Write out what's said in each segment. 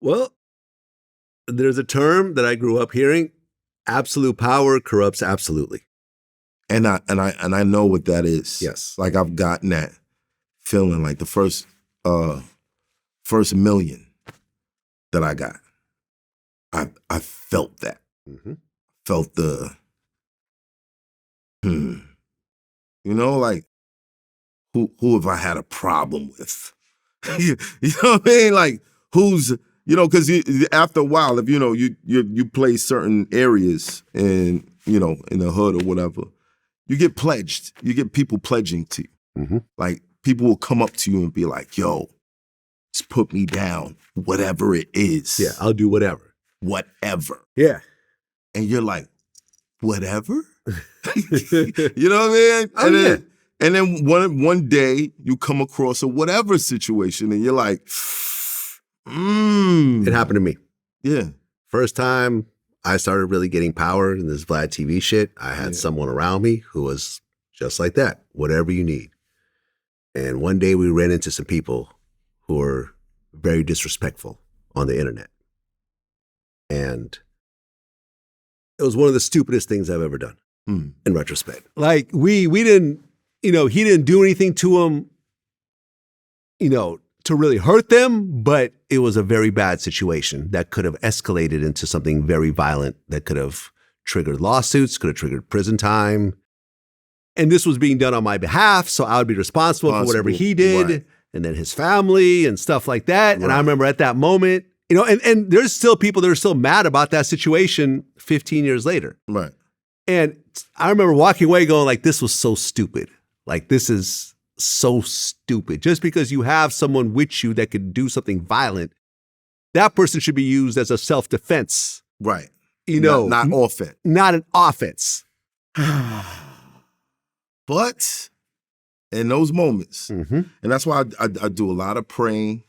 Well, there's a term that I grew up hearing: absolute power corrupts absolutely. And I know what that is. Yes. Like I've gotten that feeling, like the first million that I got. I felt that. Mm-hmm. Felt the you know, like who have I had a problem with? You know what I mean? Like who's, you know, because after a while, if you play certain areas in, you know, in the hood or whatever, you get pledged. You get people pledging to you. Mm-hmm. Like people will come up to you and be like, "Yo, just put me down, whatever it is." Yeah, I'll do whatever. Whatever. Yeah. And you're like, whatever? You know what I mean? Oh, And then one day you come across a whatever situation and you're like, It happened to me. Yeah. First time I started really getting power in this VladTV shit, I had someone around me who was just like that, whatever you need. And one day we ran into some people who were very disrespectful on the internet. And it was one of the stupidest things I've ever done in retrospect. Like we didn't, you know, he didn't do anything to him, you know, to really hurt them, but it was a very bad situation that could have escalated into something very violent that could have triggered lawsuits, could have triggered prison time. And this was being done on my behalf, so I would be responsible for whatever he did, right. And then his family and stuff like that. Right. And I remember at that moment, you know, and there's still people that are still mad about that situation 15 years later. Right. And I remember walking away going like, this was so stupid. Like, this is so stupid. Just because you have someone with you that can do something violent, that person should be used as a self-defense. Right. You know, not offense. Not an offense. But in those moments, and that's why I do a lot of praying,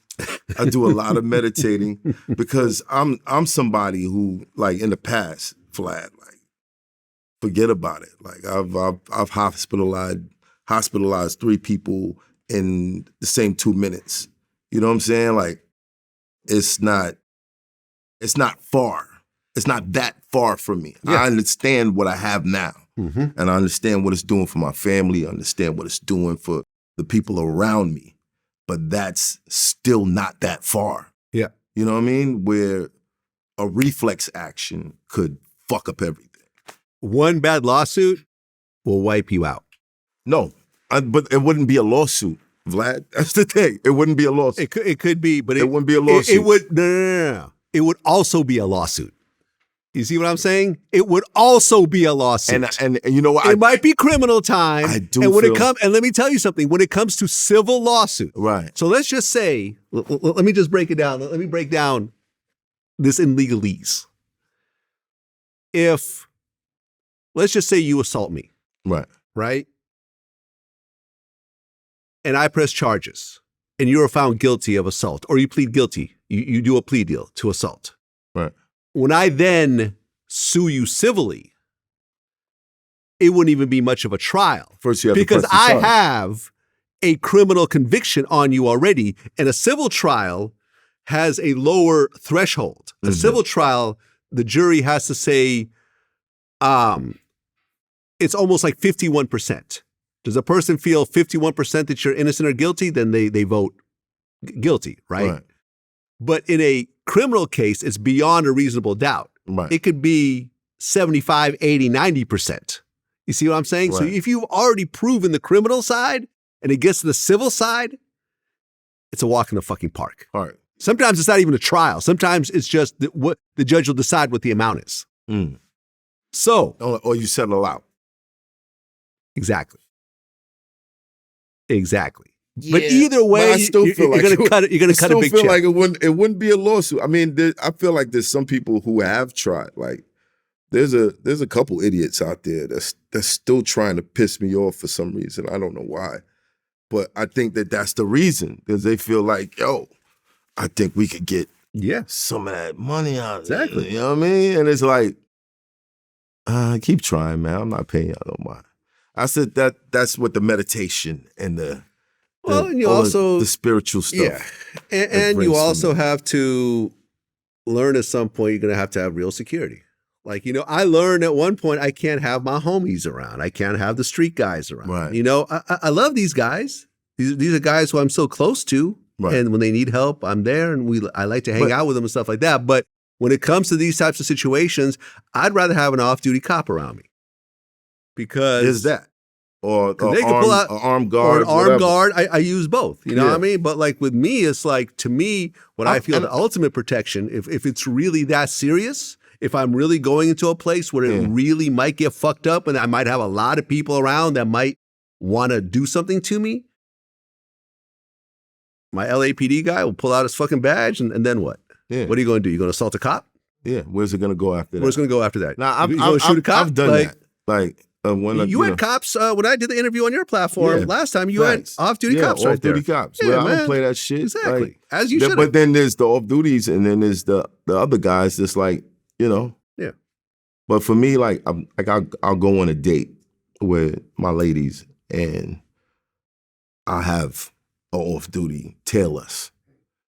I do a lot of meditating, because I'm somebody who, like, in the past, Vlad, like, forget about it. Like I've hospitalized 3 people in the same 2 minutes. You know what I'm saying? Like it's not far. It's not that far from me. Yeah. I understand what I have now. And I understand what it's doing for my family. I understand what it's doing for the people around me. But that's still not that far. Yeah. You know what I mean? Where a reflex action could fuck up everything. One bad lawsuit will wipe you out. No, but it wouldn't be a lawsuit, Vlad. That's the thing. It wouldn't be a lawsuit. It could be, but it wouldn't be a lawsuit. It would no. It would also be a lawsuit. You see what I'm saying? It would also be a lawsuit. And you know what? It might be criminal time. I do. And and let me tell you something, when it comes to civil lawsuit. Right. So let's just say, let me just break it down. Let me break down this in legalese. Let's just say you assault me. Right. Right? And I press charges and you are found guilty of assault, or you plead guilty. You do a plea deal to assault. Right. When I then sue you civilly, it wouldn't even be much of a trial. First, you have because to press the charge. I have a criminal conviction on you already, and a civil trial has a lower threshold. A civil trial, the jury has to say, it's almost like 51%. Does a person feel 51% that you're innocent or guilty? Then they vote guilty, right? But in a criminal case, it's beyond a reasonable doubt. Right. It could be 75, 80, 90%. You see what I'm saying? Right. So if you've already proven the criminal side and it gets to the civil side, it's a walk in the fucking park. All right. Sometimes it's not even a trial. Sometimes it's just what the judge will decide what the amount is. So. Or you settle out. Exactly. Yeah, but either way, you're going to cut it. You're going to cut a big check. I still feel like it wouldn't be a lawsuit. I mean, I feel like there's some people who have tried. Like, there's a couple idiots out there that's still trying to piss me off for some reason. I don't know why, but I think that's the reason, because they feel like, yo, I think we could get some of that money out of it. You know what I mean? And it's like, keep trying, man. I'm not paying y'all no mind. I said that's what the meditation and the and you also the spiritual stuff. Yeah, and you also have to learn at some point you're going to have real security. Like, you know, I learned at one point I can't have my homies around. I can't have the street guys around. Right. You know, I love these guys. These are guys who I'm so close to. Right. And when they need help, I'm there, and I like to hang out with them and stuff like that. But when it comes to these types of situations, I'd rather have an off-duty cop around me. Because is that or they can pull out an armed guard, or an armed guard. I use both. You know what I mean? But like with me, it's like, to me, what I feel the ultimate protection, if it's really that serious, if I'm really going into a place where it really might get fucked up and I might have a lot of people around that might want to do something to me, my LAPD guy will pull out his fucking badge, and then what? Yeah. What are you going to do? You going to assault a cop? Yeah. Where's it going to go after that? Where's it going to go after that? Now, you going to shoot a cop? I've done that. Like when you had cops when I did the interview on your platform last time. You had off-duty cops right there. Off-duty cops. Yeah, I don't play that shit. Exactly. Like, as you should. But then there's the off-duties, and then there's the other guys that's like, you know. Yeah. But for me, like, I'll go on a date with my ladies, and I'll have an off-duty tail us,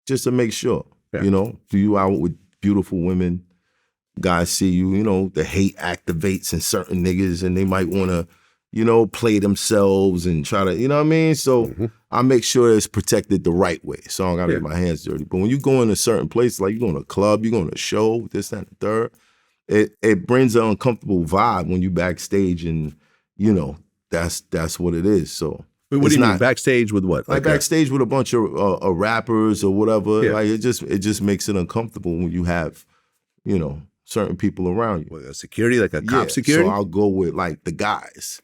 just to make sure. Yeah. You know, if you out with beautiful women, guys see you, you know, the hate activates in certain niggas, and they might want to, you know, play themselves and try to, you know what I mean? So I make sure it's protected the right way. So I don't gotta get my hands dirty. But when you go in a certain place, like you go to a club, you go to a show, this, that, and the third, it brings an uncomfortable vibe when you backstage, and you know, that's what it is. So wait, what do you mean backstage with what? Like backstage with a bunch of rappers or whatever. Yeah. Like it just makes it uncomfortable when you have, you know, certain people around you. Well, security, like a cop security? So I'll go with like the guys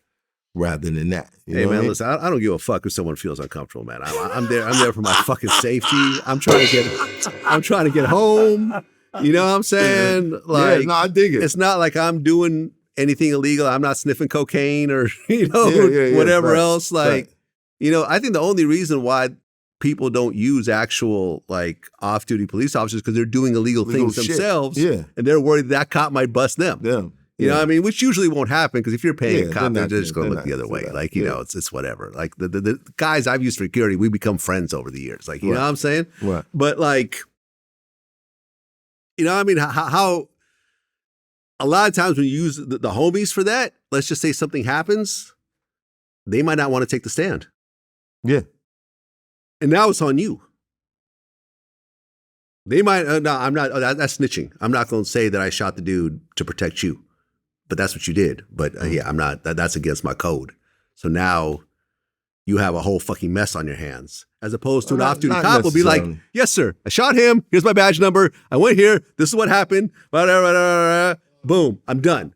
rather than that. Hey man, listen, I don't give a fuck if someone feels uncomfortable, man. I'm there for my fucking safety. I'm trying to get home. You know what I'm saying? Like, no, I dig it. It's not like I'm doing anything illegal. I'm not sniffing cocaine or, you know, whatever else. Like, you know, I think the only reason why people don't use actual like off-duty police officers because they're doing illegal things themselves, and they're worried that cop might bust them. You know what I mean? Which usually won't happen because if you're paying a cop, they're just going to look the other way. Like, you know, it's whatever. Like the guys I've used for security, we become friends over the years. Like, you know what I'm saying? Right. But like, you know what I mean? How a lot of times when you use the homies for that, let's just say something happens, they might not want to take the stand. Yeah. And now it's on you. They might, no, I'm not, that's snitching. I'm not going to say that I shot the dude to protect you, but that's what you did. But yeah, I'm not, that's against my code. So now you have a whole fucking mess on your hands. As opposed to an off-duty cop will be like, yes, sir, I shot him. Here's my badge number. I went here. This is what happened. Boom, I'm done.